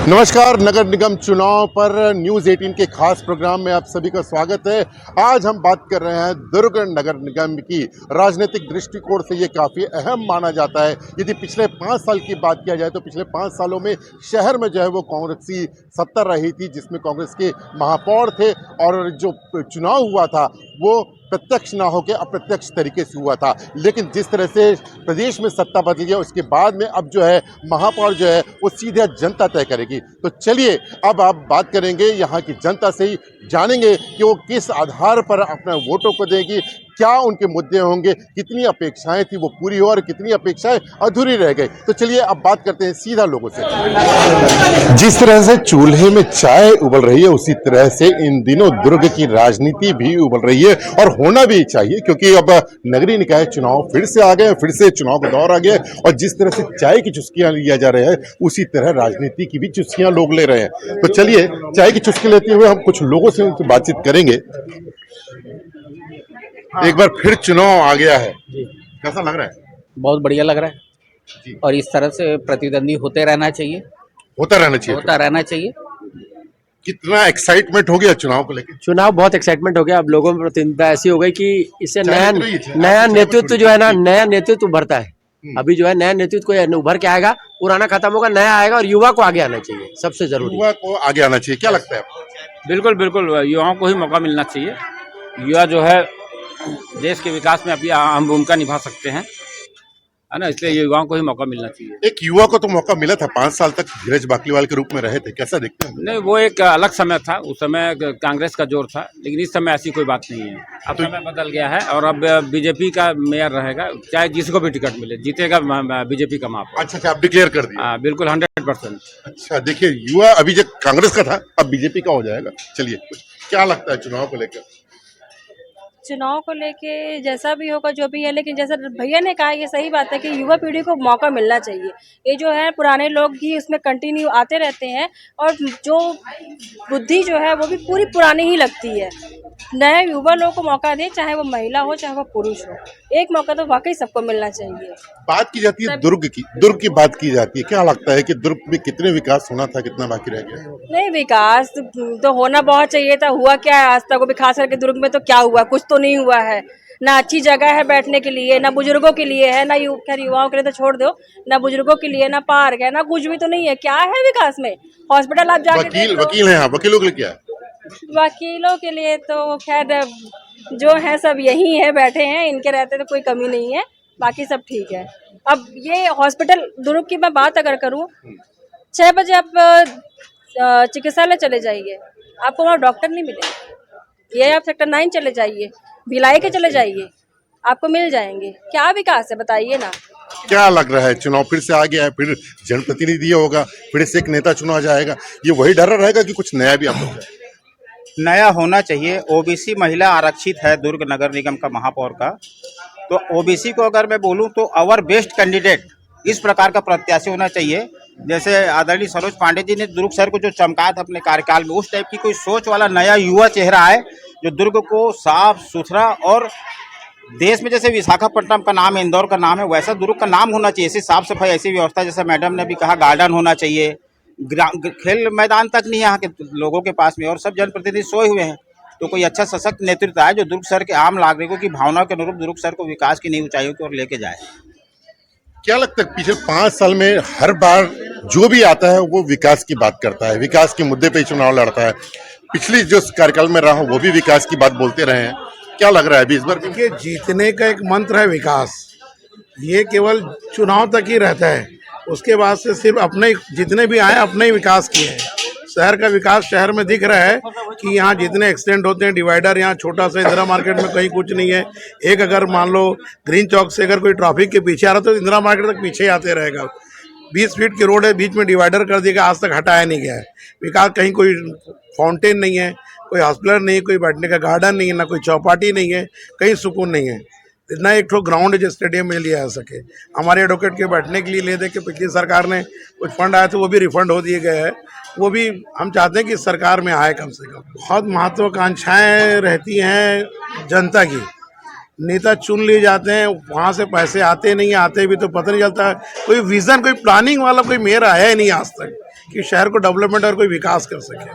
नमस्कार। नगर निगम चुनाव पर न्यूज़ 18 के खास प्रोग्राम में आप सभी का स्वागत है। आज हम बात कर रहे हैं दुर्ग नगर निगम की। राजनीतिक दृष्टिकोण से ये काफ़ी अहम माना जाता है। यदि पिछले 5 साल की बात किया जाए तो पिछले 5 सालों में शहर में जो है वो कांग्रेसी सत्ता रही थी, जिसमें कांग्रेस के महापौर थे और जो चुनाव हुआ था वो प्रत्यक्ष ना होकर अप्रत्यक्ष तरीके से हुआ था। लेकिन जिस तरह से प्रदेश में सत्ता बदली है उसके बाद में अब जो है महापौर जो है वो सीधे जनता तय करेगी। तो चलिए अब आप बात करेंगे यहाँ की जनता से ही, जानेंगे कि वो किस आधार पर अपने वोटों को देगी, क्या उनके मुद्दे होंगे, कितनी अपेक्षाएं थी वो पूरी हो और कितनी अपेक्षाएं अधूरी रह गई। तो चलिए अब बात करते हैं सीधा लोगों से। जिस तरह से चूल्हे में चाय उबल रही है उसी तरह से इन दिनों दुर्ग की राजनीति भी उबल रही है और होना भी चाहिए, क्योंकि अब नगरीय निकाय चुनाव फिर से आ गए, फिर से चुनाव का दौर आ गया और जिस तरह से चाय की चुस्कियां लिया जा रहे हैं उसी तरह राजनीति की भी चुस्कियां लोग ले रहे हैं। तो चलिए चाय की चुस्की लेते हुए हम कुछ लोगों से उनसे बातचीत करेंगे। एक बार फिर चुनाव आ गया है, कैसा लग रहा है? बहुत बढ़िया लग रहा है और इस तरह से प्रतिद्वंदी होते रहना चाहिए, होता रहना चाहिए। कितना एक्साइटमेंट हो गया चुनाव को लेकर? चुनाव बहुत एक्साइटमेंट हो गया। अब लोगों में प्रतिनिधित्व ऐसी हो गई कि इससे नया नेतृत्व जो है ना, नया नेतृत्व उभरता है। अभी जो है नया नेतृत्व को उभर के आएगा, पुराना खत्म होगा, नया आएगा और युवा को आगे आना चाहिए, सबसे जरूरी युवा को आगे आना चाहिए। क्या लगता है आपको? बिल्कुल बिल्कुल, युवाओं को ही मौका मिलना चाहिए। युवा जो है देश के विकास में अपनी अहम भूमिका निभा सकते हैं, है ना, इसलिए युवाओं को ही मौका मिलना चाहिए। एक युवा को तो मौका मिला था, 5 साल तक धीरज बाकलीवाल के रूप में रहे थे, कैसा देखते हैं? नहीं, वो एक अलग समय था, उस समय कांग्रेस का जोर था, लेकिन इस समय ऐसी कोई बात नहीं है। अब समय बदल गया है और अब बीजेपी का मेयर रहेगा, चाहे जिसको भी टिकट मिले, जीतेगा बीजेपी का महापौर। अच्छा, आप डिक्लेयर कर दिया? बिल्कुल 100%। अच्छा, देखिए युवा अभी जब कांग्रेस का था अब बीजेपी का हो जाएगा। चलिए, क्या लगता है चुनाव को लेकर? चुनाव को लेके जैसा भी होगा जो भी है, लेकिन जैसा भैया ने कहा ये सही बात है कि युवा पीढ़ी को मौका मिलना चाहिए। ये जो है पुराने लोग भी उसमें कंटिन्यू आते रहते हैं और जो बुद्धि जो है वो भी पूरी पुरानी ही लगती है। नए युवा लोगों को मौका दें, चाहे वो महिला हो चाहे वो पुरुष हो, एक मौका तो वाकई सबको मिलना चाहिए। बात की जाती है दुर्ग की बात की जाती है। क्या लगता है कि दुर्ग में कितने विकास होना था, कितना बाकी रह गया? नहीं, विकास तो होना बहुत चाहिए था। हुआ क्या है आज तक? वो भी खास करके दुर्ग में तो क्या हुआ, कुछ तो नहीं हुआ है। ना अच्छी जगह है बैठने के लिए, ना बुजुर्गों के लिए है, ना खैर युवाओं के लिए तो छोड़ दो, ना बुजुर्गों के लिए, ना पार्क है, ना कुछ भी तो नहीं है। क्या है विकास में? हॉस्पिटल आप जाके वकील हैं, वकीलों के लिए क्या है? वकीलों के लिए तो खैर जो है सब यही है, बैठे हैं, इनके रहते तो कोई कमी नहीं है, बाकी सब ठीक है। अब ये हॉस्पिटल दुर्ग की मैं बात अगर करूं, 6 बजे आप चिकित्सालय चले जाइए, आपको वहाँ डॉक्टर नहीं मिलेंगे। ये आप सेक्टर 9 चले जाइए, भिलाई के चले जाइए, आपको मिल जाएंगे। क्या विकास है बताइए ना। क्या लग रहा है चुनाव फिर से आ गया है, फिर जनप्रतिनिधि होगा, फिर से एक नेता चुना जाएगा, ये वही डर रहेगा कि कुछ नया भी आप लोग? नया होना चाहिए। ओबीसी महिला आरक्षित है दुर्ग नगर निगम का महापौर का, तो ओबीसी को अगर मैं बोलूं तो आवर बेस्ट कैंडिडेट इस प्रकार का प्रत्याशी होना चाहिए। जैसे आदरणीय सरोज पांडे जी ने दुर्ग शहर को जो चमकाया था अपने कार्यकाल में, उस टाइप की कोई सोच वाला नया युवा चेहरा है जो दुर्ग को साफ सुथरा, और देश में जैसे विशाखापट्टनम का नाम है, इंदौर का नाम है, वैसा दुर्ग का नाम होना चाहिए। ऐसी साफ सफाई, ऐसी व्यवस्था, जैसे मैडम ने भी कहा, गार्डन होना चाहिए, खेल मैदान तक नहीं है यहाँ के लोगों के पास में, और सब जनप्रतिनिधि सोए हुए हैं। तो कोई अच्छा सशक्त नेतृत्व आए जो दुर्ग शहर के आम नागरिकों की भावनाओं के अनुरूप दुर्ग शहर को विकास की नई ऊंचाइयों की ओर लेके जाए। क्या लगता है पिछले 5 साल में हर बार जो भी आता है वो विकास की बात करता है, विकास के मुद्दे पे चुनाव लड़ता है? पिछली जो कार्यकाल में रहा वो भी विकास की बात बोलते रहे हैं, क्या लग रहा है अभी इस बार? देखिए, जीतने का एक मंत्र है विकास, ये केवल चुनाव तक ही रहता है। उसके बाद से सिर्फ अपने जितने भी आए अपने ही विकास किए हैं। शहर का विकास शहर में दिख रहा है कि यहाँ जितने एक्सीडेंट होते हैं, डिवाइडर यहाँ छोटा सा इंदिरा मार्केट में कहीं कुछ नहीं है। एक अगर मान लो ग्रीन चौक से अगर कोई ट्रैफिक के पीछे आ रहा तो इंदिरा मार्केट तक पीछे आते रहेगा। 20 फीट की रोड है, बीच में डिवाइडर कर दिया, आज तक हटाया नहीं गया है। विकास कहीं कोई फाउंटेन नहीं है, कोई हॉस्पिटल नहीं है, कोई बैठने का गार्डन नहीं है, ना कोई चौपाटी नहीं है, कहीं सुकून नहीं है। इतना एक ठो ग्राउंड है जो स्टेडियम में लिया जा सके। हमारे एडवोकेट के बैठने के लिए ले दे के पिछली सरकार ने कुछ फंड आए थे, वो भी रिफंड हो दिए गए हैं। वो भी हम चाहते हैं कि सरकार में आए कम से कम। बहुत महत्वाकांक्षाएं रहती हैं जनता की, नेता चुन लिए जाते हैं, वहाँ से पैसे आते नहीं, आते भी तो पता नहीं चलता। कोई विज़न, कोई प्लानिंग वाला कोई मेयर आया ही नहीं आज तक कि शहर को डेवलपमेंट और कोई विकास कर सके।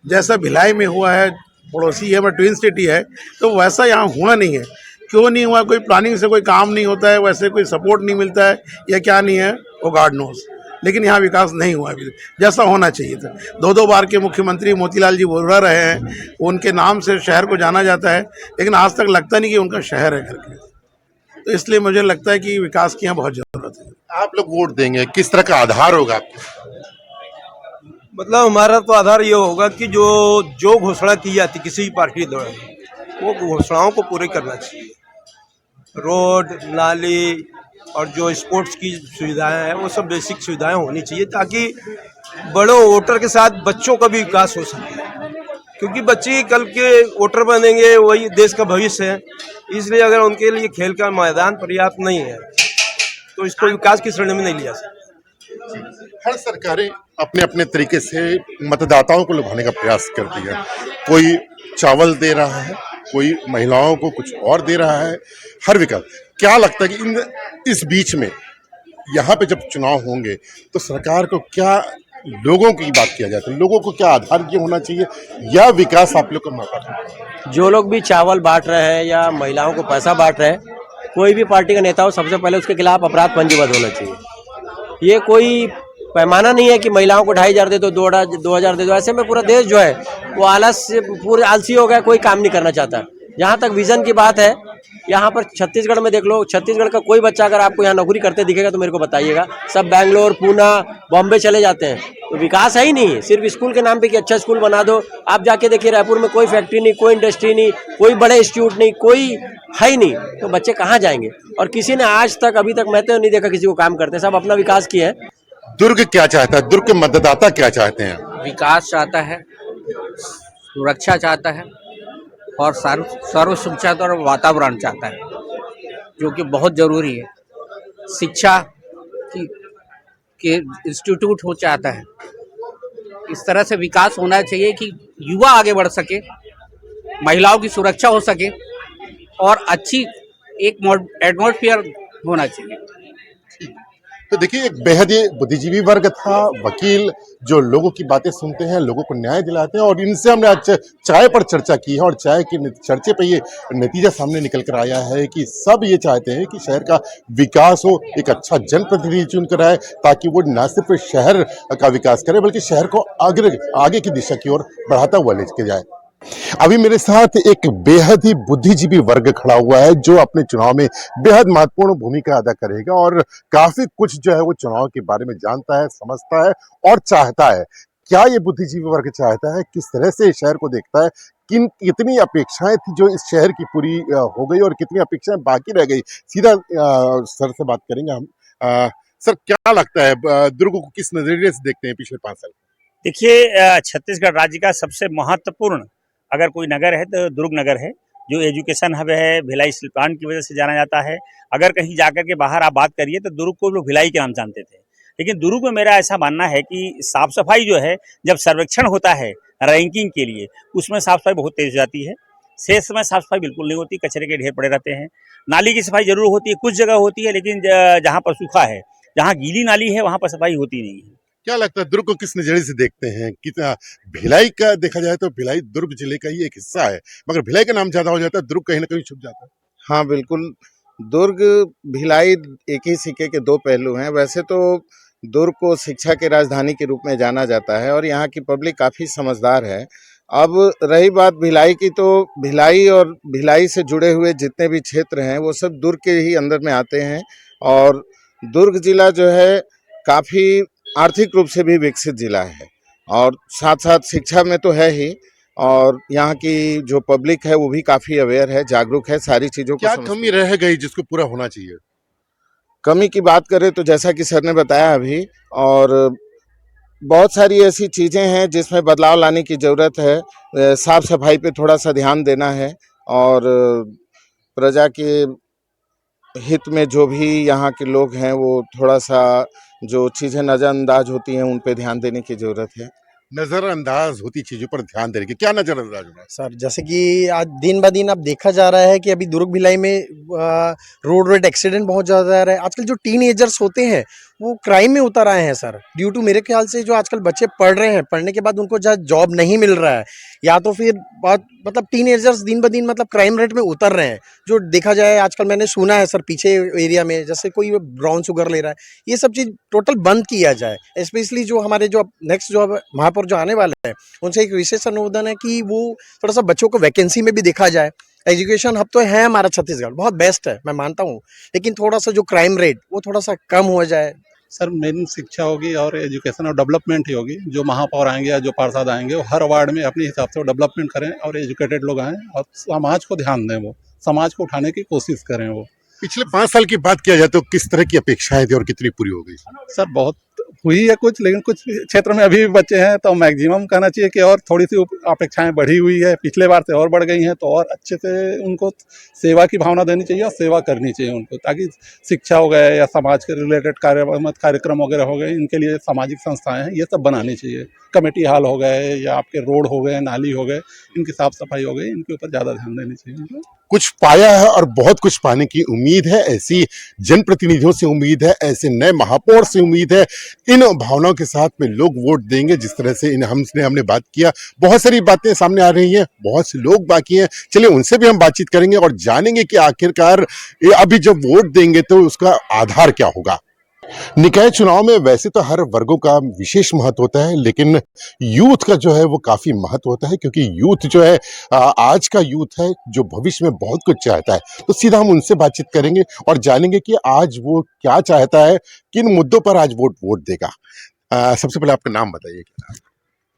जैसा भिलाई में हुआ है, पड़ोसी है, ट्विन सिटी है, तो वैसा यहाँ हुआ नहीं है। क्यों नहीं हुआ? कोई प्लानिंग से कोई काम नहीं होता है, वैसे कोई सपोर्ट नहीं मिलता है, या क्या नहीं है वो गॉड नोस। लेकिन यहाँ विकास नहीं हुआ अभी जैसा होना चाहिए था। 2 बार के मुख्यमंत्री मोतीलाल जी वोरा रहे हैं, उनके नाम से शहर को जाना जाता है, लेकिन आज तक लगता नहीं कि उनका शहर है करके। तो इसलिए मुझे लगता है कि विकास की यहाँ बहुत ज़रूरत है। आप लोग वोट देंगे, किस तरह का आधार होगा आपका? मतलब हमारा तो आधार ये होगा कि जो घोषणा की जाती किसी भी पार्टी द्वारा, वो घोषणाओं को पूरे करना चाहिए। रोड, नाली और जो स्पोर्ट्स की सुविधाएं हैं, वो सब बेसिक सुविधाएं होनी चाहिए, ताकि बड़ों वोटर के साथ बच्चों का भी विकास हो सके। क्योंकि बच्चे कल के वोटर बनेंगे, वही देश का भविष्य है। इसलिए अगर उनके लिए खेल का मैदान पर्याप्त नहीं है, तो इसको विकास की श्रेणी में नहीं लिया सकता। हर सरकारें अपने अपने तरीके से मतदाताओं को लुभाने का प्रयास करती है। कोई चावल दे रहा है, कोई महिलाओं को कुछ और दे रहा है, हर विकल्प। क्या लगता है कि इस बीच में यहाँ पे जब चुनाव होंगे तो सरकार को क्या लोगों की बात किया जाता है, लोगों को क्या आधार ये होना चाहिए, या विकास आप लोग का मौका? जो लोग भी चावल बांट रहे हैं या महिलाओं को पैसा बांट रहे हैं, कोई भी पार्टी का नेता हो, सबसे पहले उसके खिलाफ अपराध पंजीबद्ध होना चाहिए। ये कोई पैमाना नहीं है कि महिलाओं को 2,500 दे दो, 2,000 दे दो। ऐसे में पूरा देश जो है वो आलस से पूरे आलसी हो गया, कोई काम नहीं करना चाहता। जहाँ तक विजन की बात है, यहाँ पर छत्तीसगढ़ में देख लो, छत्तीसगढ़ का कोई बच्चा अगर आपको यहाँ नौकरी करते दिखेगा तो मेरे को बताइएगा। सब बैंगलोर, पूना, बॉम्बे चले जाते हैं। तो विकास है ही नहीं, सिर्फ स्कूल के नाम पे कि अच्छा स्कूल बना दो। आप जाके देखिए रायपुर में कोई फैक्ट्री नहीं, कोई इंडस्ट्री नहीं, कोई बड़े इंस्टीट्यूट नहीं, कोई है ही नहीं। तो बच्चे कहाँ जाएंगे? और किसी ने आज तक अभी तक मैं तो नहीं देखा किसी को काम करते, सब अपना विकास किए हैं। दुर्ग क्या चाहता है? दुर्ग के मतदाता क्या चाहते हैं? विकास चाहता है, सुरक्षा चाहता है और सर्व शिक्षा और वातावरण चाहता है, जो कि बहुत ज़रूरी है। शिक्षा के इंस्टीट्यूट हो चाहता है। इस तरह से विकास होना चाहिए कि युवा आगे बढ़ सके, महिलाओं की सुरक्षा हो सके और अच्छी एक एटमॉस्फेयर होना चाहिए। तो देखिए, एक बेहद ही बुद्धिजीवी वर्ग था, वकील, जो लोगों की बातें सुनते हैं, लोगों को न्याय दिलाते हैं, और इनसे हमने आज चाय पर चर्चा की है। और चाय के चर्चे पे ये नतीजा सामने निकल कर आया है कि सब ये चाहते हैं कि शहर का विकास हो, एक अच्छा जनप्रतिनिधि चुनकर आए, ताकि वो न सिर्फ शहर का विकास करे बल्कि शहर को आगे की दिशा की ओर बढ़ाता हुआ लेके जाए। अभी मेरे साथ एक बेहद ही बुद्धिजीवी वर्ग खड़ा हुआ है, जो अपने चुनाव में बेहद महत्वपूर्ण भूमिका अदा करेगा और काफी कुछ जो है वो चुनाव के बारे में जानता है, समझता है और चाहता है। क्या ये बुद्धिजीवी वर्ग चाहता है, किस तरह से इस शहर को देखता है, कितनी अपेक्षाएं थी जो इस शहर की पूरी हो गई और कितनी अपेक्षाएं बाकी रह गई, सीधा सर से बात करेंगे हम। सर, क्या लगता है, दुर्ग को किस नजरिए से देखते हैं पिछले 5 साल? देखिए, छत्तीसगढ़ राज्य का सबसे महत्वपूर्ण अगर कोई नगर है तो दुर्ग नगर है, जो एजुकेशन हब है, भिलाई स्टील प्लांट की वजह से जाना जाता है। अगर कहीं जाकर के बाहर आप बात करिए तो दुर्ग को लोग भिलाई के नाम जानते थे, लेकिन दुर्ग में मेरा ऐसा मानना है कि साफ सफाई जो है, जब सर्वेक्षण होता है रैंकिंग के लिए, उसमें साफ सफाई बहुत तेज हो जाती है। शेष में साफ सफाई बिल्कुल नहीं होती, कचरे के ढेर पड़े रहते हैं। नाली की सफाई जरूर होती है, कुछ जगह होती है, लेकिन जहाँ पर सूखा है, जहाँ गीली नाली है, वहाँ पर सफाई होती नहीं है। क्या लगता है, दुर्ग को किस नजरिए से देखते हैं? कितना भिलाई का देखा जाए तो भिलाई दुर्ग जिले का ही एक हिस्सा है, मगर भिलाई का नाम ज्यादा हो जाता है, दुर्ग कहीं ना कहीं छुप जाता है। हाँ बिल्कुल, दुर्ग भिलाई एक ही सिक्के के 2 पहलू हैं। वैसे तो दुर्ग को शिक्षा की राजधानी के रूप में जाना जाता है और यहाँ की पब्लिक काफ़ी समझदार है। अब रही बात भिलाई की, तो भिलाई और भिलाई से जुड़े हुए जितने भी क्षेत्र हैं वो सब दुर्ग के ही अंदर में आते हैं। और दुर्ग जिला जो है काफ़ी आर्थिक रूप से भी विकसित जिला है और साथ साथ शिक्षा में तो है ही, और यहाँ की जो पब्लिक है वो भी काफ़ी अवेयर है, जागरूक है, सारी चीज़ों को क्या कमी रह गई जिसको पूरा होना चाहिए? कमी की बात करें तो जैसा कि सर ने बताया अभी, और बहुत सारी ऐसी चीज़ें हैं जिसमें बदलाव लाने की ज़रूरत है। साफ सफाई पे थोड़ा सा ध्यान देना है और प्रजा के हित में जो भी यहाँ के लोग हैं वो थोड़ा सा जो चीज़ें नज़रअंदाज होती हैं उन पे ध्यान देने की ज़रूरत है। नजरअंदाज होती चीजों पर ध्यान देने की, क्या नजरअंदाज होना है? सर, जैसे कि आज दिन ब दिन अब देखा जा रहा है कि अभी दुर्ग भिलाई में रोड एक्सीडेंट बहुत ज़्यादा आ रहा है। आजकल जो टीनेजर्स होते हैं वो क्राइम में उतर आए हैं सर, ड्यू टू मेरे ख्याल से जो आजकल बच्चे पढ़ रहे हैं, पढ़ने के बाद उनको जॉब नहीं मिल रहा है, या तो फिर बहुत मतलब टीनेजर्स दिन ब दिन मतलब क्राइम रेट में उतर रहे हैं। जो देखा जाए आजकल मैंने सुना है सर पीछे एरिया में जैसे कोई ब्राउन शुगर ले रहा है, ये सब चीज़ टोटल बंद किया जाए। स्पेशली जो हमारे जो नेक्स्ट जो अब महापौर जो आने वाले हैं उनसे एक विशेष अनुरोधन है कि वो थोड़ा सा बच्चों को वैकेंसी में भी देखा जाए। एजुकेशन हब तो है हमारा छत्तीसगढ़, बहुत बेस्ट है मैं मानता हूँ, लेकिन थोड़ा सा जो क्राइम रेट वो थोड़ा सा कम हो जाए। सर मेन शिक्षा होगी और एजुकेशन और डेवलपमेंट ही होगी। जो महापौर आएंगे या जो पार्षद आएंगे वो हर वार्ड में अपने हिसाब से डेवलपमेंट करें और एजुकेटेड लोग आएँ और समाज को ध्यान दें, वो समाज को उठाने की कोशिश करें। वो पिछले 5 साल की बात किया जाए तो किस तरह की अपेक्षाएं थी और कितनी पूरी हो गई? सर बहुत हुई है कुछ, लेकिन कुछ क्षेत्र में अभी भी बच्चे हैं, तो मैक्सिमम कहना चाहिए कि और थोड़ी सी अपेक्षाएं बढ़ी हुई है, पिछले बार से और बढ़ गई हैं, तो और अच्छे से उनको सेवा की भावना देनी चाहिए और सेवा करनी चाहिए उनको, ताकि शिक्षा हो गए या समाज के रिलेटेड कार्यक्रम वगैरह हो गए, इनके लिए सामाजिक संस्थाएं हैं ये सब बनानी चाहिए। कमेटी हॉल हो गए या आपके रोड हो गए, नाली हो गए, इनकी साफ सफाई हो गई, इनके ऊपर ज़्यादा ध्यान देनी चाहिए। कुछ पाया है और बहुत कुछ पाने की उम्मीद है, ऐसी जनप्रतिनिधियों से उम्मीद है, ऐसे नए महापौर से उम्मीद है। इन भावनाओं के साथ में लोग वोट देंगे। जिस तरह से हमने बात किया, बहुत सारी बातें सामने आ रही हैं, बहुत से लोग बाकी हैं, चलिए उनसे भी हम बातचीत करेंगे और जानेंगे कि आखिरकार अभी जब वोट देंगे तो उसका आधार क्या होगा। निकाय चुनाव में वैसे तो हर वर्गों का विशेष महत्व होता है, लेकिन यूथ का जो है वो काफी महत्व होता है, क्योंकि यूथ जो है आज का यूथ है जो भविष्य में बहुत कुछ चाहता है। तो सीधा हम उनसे बातचीत करेंगे और जानेंगे कि आज वो क्या चाहता है, किन मुद्दों पर आज वोट देगा। सबसे पहले आपका नाम बताइए।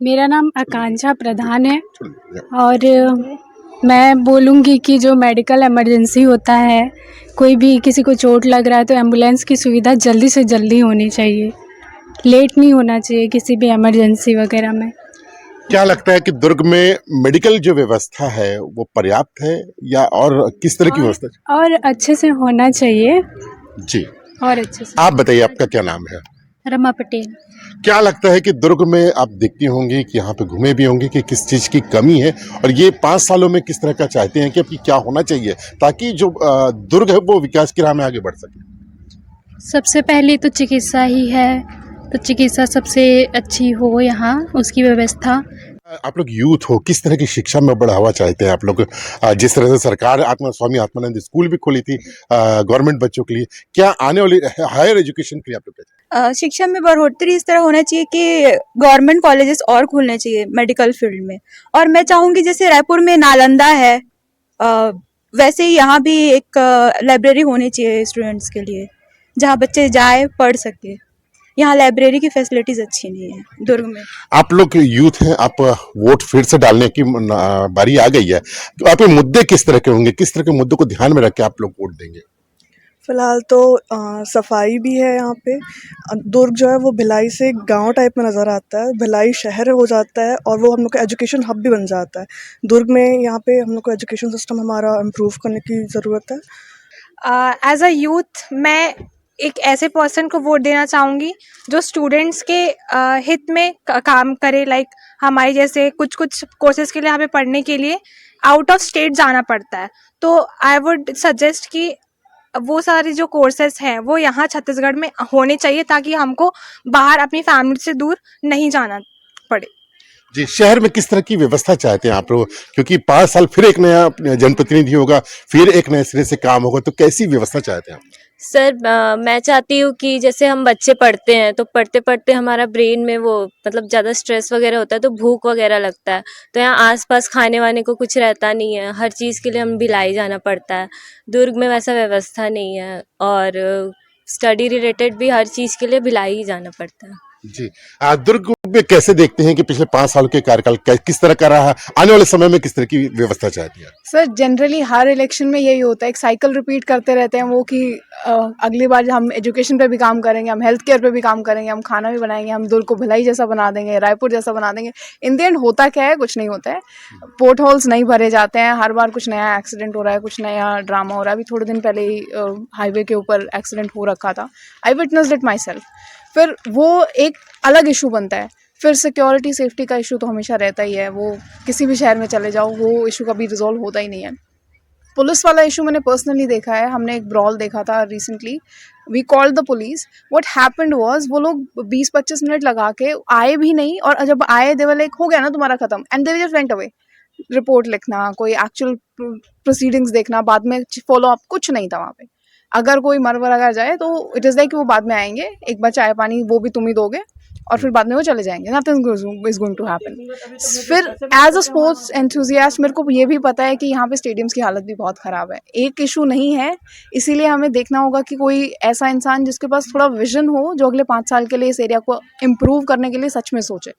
मेरा नाम आकांक्षा प्रधान है और मैं बोलूँगी कि जो मेडिकल इमरजेंसी होता है, कोई भी किसी को चोट लग रहा है तो एम्बुलेंस की सुविधा जल्दी से जल्दी होनी चाहिए, लेट नहीं होना चाहिए किसी भी इमरजेंसी वगैरह में। क्या लगता है कि दुर्ग में मेडिकल जो व्यवस्था है वो पर्याप्त है या और किस तरह की व्यवस्था? और अच्छे से होना चाहिए जी, और अच्छे से। आप बताइए, आपका क्या नाम है? रमा पटेल। क्या लगता है कि दुर्ग में आप देखती होंगी कि यहाँ पे घूमे भी होंगे कि किस चीज़ की कमी है और ये 5 सालों में किस तरह का चाहते हैं कि अब क्या होना चाहिए ताकि जो दुर्ग है वो विकास की राह में आगे बढ़ सके? सबसे पहले तो चिकित्सा ही है, तो चिकित्सा सबसे अच्छी हो यहाँ, उसकी व्यवस्था। आप लोग यूथ हो, किस तरह की शिक्षा में बढ़ावा चाहते हैं आप लोग? जिस तरह से सरकार स्वामी आत्मानंद स्कूल भी खोली थी गवर्नमेंट बच्चों के लिए, क्या आने वाली हायर एजुकेशन के लिए आप लोग कहते हैं? शिक्षा में बढ़ोतरी इस तरह होना चाहिए कि गवर्नमेंट कॉलेजेस और खुलने चाहिए मेडिकल फील्ड में। और मैं चाहूँगी जैसे रायपुर में नालंदा है, वैसे ही यहाँ भी एक लाइब्रेरी होनी चाहिए स्टूडेंट्स के लिए, जहाँ बच्चे जाए पढ़ सके। यहाँ लाइब्रेरी की फैसिलिटीज अच्छी नहीं है दुर्ग में। आप लोग यूथ हैं, आप वोट फिर से डालने की बारी आ गई है, तो आपके मुद्दे किस तरह के होंगे, किस तरह के मुद्दों को ध्यान में रख के आप लोग वोट देंगे? फिलहाल तो सफाई भी है यहाँ पे। दुर्ग जो है वो भिलाई से गांव टाइप में नज़र आता है, भिलाई शहर हो जाता है और वो हम लोग का एजुकेशन हब भी बन जाता है। दुर्ग में यहाँ पे हम लोग को एजुकेशन सिस्टम हमारा इम्प्रूव करने की ज़रूरत है। एज अ यूथ मैं एक ऐसे पर्सन को वोट देना चाहूँगी जो स्टूडेंट्स के हित में काम करे। लाइक हमारे जैसे कुछ कोर्सेज़ के लिए हमें पढ़ने के लिए आउट ऑफ स्टेट जाना पड़ता है, तो आई वुड सजेस्ट कि वो सारे जो कोर्सेज हैं वो यहाँ छत्तीसगढ़ में होने चाहिए, ताकि हमको बाहर अपनी फैमिली से दूर नहीं जाना पड़े। जी, शहर में किस तरह की व्यवस्था चाहते हैं आप लोग? क्योंकि 5 साल फिर एक नया जनप्रतिनिधि होगा, फिर एक नए सिरे से काम होगा, तो कैसी व्यवस्था चाहते हैं आप? सर मैं चाहती हूँ कि जैसे हम बच्चे पढ़ते हैं तो पढ़ते पढ़ते हमारा ब्रेन में वो मतलब ज़्यादा स्ट्रेस वगैरह होता है, तो भूख वगैरह लगता है, तो यहाँ आसपास खाने वाने को कुछ रहता नहीं है, हर चीज़ के लिए हम भिलाई जाना पड़ता है। दुर्ग में वैसा व्यवस्था नहीं है और स्टडी रिलेटेड भी हर चीज़ के लिए भिलाई ही जाना पड़ता है। जी, दुर्ग में कैसे देखते हैं कि पिछले 5 साल के कार्यकाल किस तरह का रहा, आने वाले समय में किस तरह की व्यवस्था चाहती है? सर जनरली हर इलेक्शन में यही होता है, एक साइकिल रिपीट करते रहते हैं वो कि अगली बार हम एजुकेशन पे भी काम करेंगे, हम हेल्थ केयर पे भी काम करेंगे, हम खाना भी बनाएंगे, हम दुर्ग को भिलाई जैसा बना देंगे, रायपुर जैसा बना देंगे। इन द एंड होता क्या है, कुछ नहीं होता है। पोर्ट होल्स नहीं भरे जाते हैं, हर बार कुछ नया एक्सीडेंट हो रहा है, कुछ नया ड्रामा हो रहा है। अभी थोड़े दिन पहले ही हाईवे के ऊपर एक्सीडेंट हो रखा था, आई विटनेस्ड इट माई सेल्फ। फिर वो एक अलग इशू बनता है। फिर सिक्योरिटी सेफ्टी का इशू तो हमेशा रहता ही है, वो किसी भी शहर में चले जाओ वो इशू कभी रिजॉल्व होता ही नहीं है। पुलिस वाला इशू मैंने पर्सनली देखा है, हमने एक ब्रॉल देखा था recently, we called the police. What happened was वो लोग 20-25 मिनट लगा के आए भी नहीं, और जब आए दे वर लाइक हो गया ना तुम्हारा खत्म, and they just went away. Report लिखना, कोई एक्चुअल प्रोसीडिंग्स देखना, बाद में फॉलो अप कुछ नहीं था वहाँ पे. अगर कोई मर वगैरह जाए तो इट इज़ लाइक वो बाद में आएंगे, एक बार चाय पानी वो भी तुम ही दोगे और फिर बाद में वो चले जाएंगे. Nothing is going to happen. फिर एज अ स्पोर्ट्स एंथुजियास्ट मेरे को ये भी पता है कि यहाँ पे स्टेडियम्स की हालत भी बहुत ख़राब है. एक इशू नहीं है, इसीलिए हमें देखना होगा कि कोई ऐसा इंसान जिसके पास थोड़ा विजन हो, जो अगले 5 साल के लिए इस एरिया को इम्प्रूव करने के लिए सच में सोचे.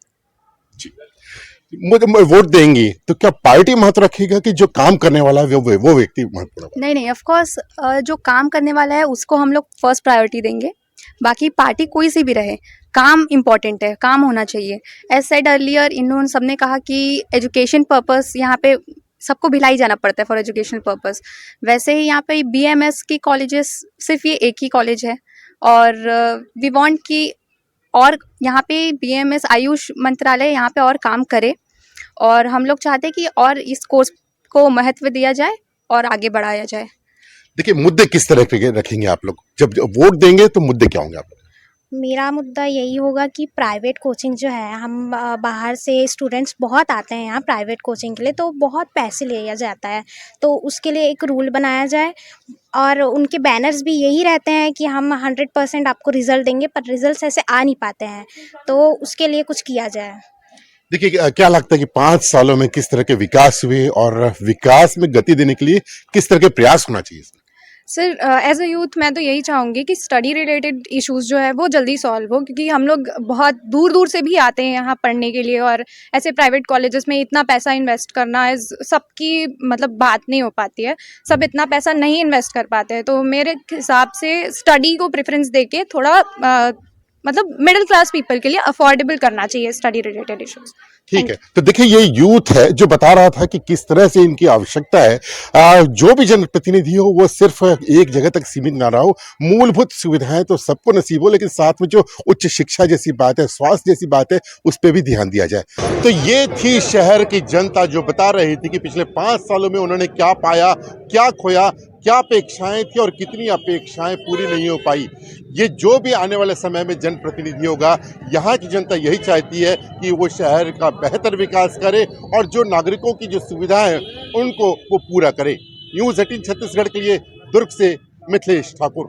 वोट देंगी तो क्या पार्टी महत्व रखेगा कि जो काम करने वाला है वो व्यक्ति महत्वपूर्ण? नहीं, ऑफ कोर्स जो काम करने वाला है उसको हम लोग फर्स्ट प्रायोरिटी देंगे. बाकी पार्टी कोई सी भी रहे, काम इम्पॉर्टेंट है, काम होना चाहिए. एज सेड अर्लियर, इन्होंने सबने कहा कि एजुकेशन पर्पस यहाँ पे सबको भिलाई जाना पड़ता है फॉर एजुकेशनल पर्पस. वैसे ही यहाँ पे BMS की कॉलेजेस सिर्फ ये एक ही कॉलेज है, और वी वांट कि और यहाँ पे BMS आयुष मंत्रालय यहाँ पे और काम करे, और हम लोग चाहते हैं कि और इस कोर्स को महत्व दिया जाए और आगे बढ़ाया जाए. देखिए, मुद्दे किस तरह के रखेंगे आप लोग? जब वोट देंगे तो मुद्दे क्या होंगे आप लोग? मेरा मुद्दा यही होगा कि प्राइवेट कोचिंग जो है, हम बाहर से स्टूडेंट्स बहुत आते हैं यहाँ प्राइवेट कोचिंग के लिए, तो बहुत पैसे लिया जाता है. तो उसके लिए एक रूल बनाया जाए, और उनके बैनर्स भी यही रहते हैं कि हम 100% आपको रिजल्ट देंगे, पर रिजल्ट ऐसे आ नहीं पाते हैं, तो उसके लिए कुछ किया जाए. देखिए, क्या लगता है कि 5 सालों में किस तरह के विकास हुए और विकास में गति देने के लिए किस तरह के प्रयास होना चाहिए? सर, एज अ यूथ मैं तो यही चाहूँगी कि स्टडी रिलेटेड इश्यूज़ जो है वो जल्दी सॉल्व हो, क्योंकि हम लोग बहुत दूर दूर से भी आते हैं यहाँ पढ़ने के लिए, और ऐसे प्राइवेट कॉलेजेस में इतना पैसा इन्वेस्ट करना सबकी मतलब बात नहीं हो पाती है. सब इतना पैसा नहीं इन्वेस्ट कर पाते हैं. तो मेरे हिसाब से स्टडी को प्रेफरेंस देके थोड़ा मतलब मिडिल क्लास पीपल के लिए अफोर्डेबल करना चाहिए स्टडी रिलेटेड इश्यूज़. ठीक है, तो देखिए, ये यूथ है जो बता रहा था कि किस तरह से इनकी आवश्यकता है. जो भी जनप्रतिनिधि हो वो सिर्फ एक जगह तक सीमित ना रहो. मूलभूत सुविधाएं तो सबको नसीब हो, लेकिन साथ में जो उच्च शिक्षा जैसी बात है, स्वास्थ्य जैसी बात है, उस पर भी ध्यान दिया जाए. तो ये थी शहर की जनता जो बता रही थी कि पिछले 5 सालों में उन्होंने क्या पाया, क्या खोया, क्या अपेक्षाएं थी और कितनी अपेक्षाएं पूरी नहीं हो पाई. ये जो भी आने वाले समय में जनप्रतिनिधि होगा, यहाँ की जनता यही चाहती है कि वो शहर का बेहतर विकास करे और जो नागरिकों की जो सुविधाएं हैं उनको वो पूरा करे. न्यूज़ 18 छत्तीसगढ़ के लिए दुर्ग से मिथिलेश ठाकुर.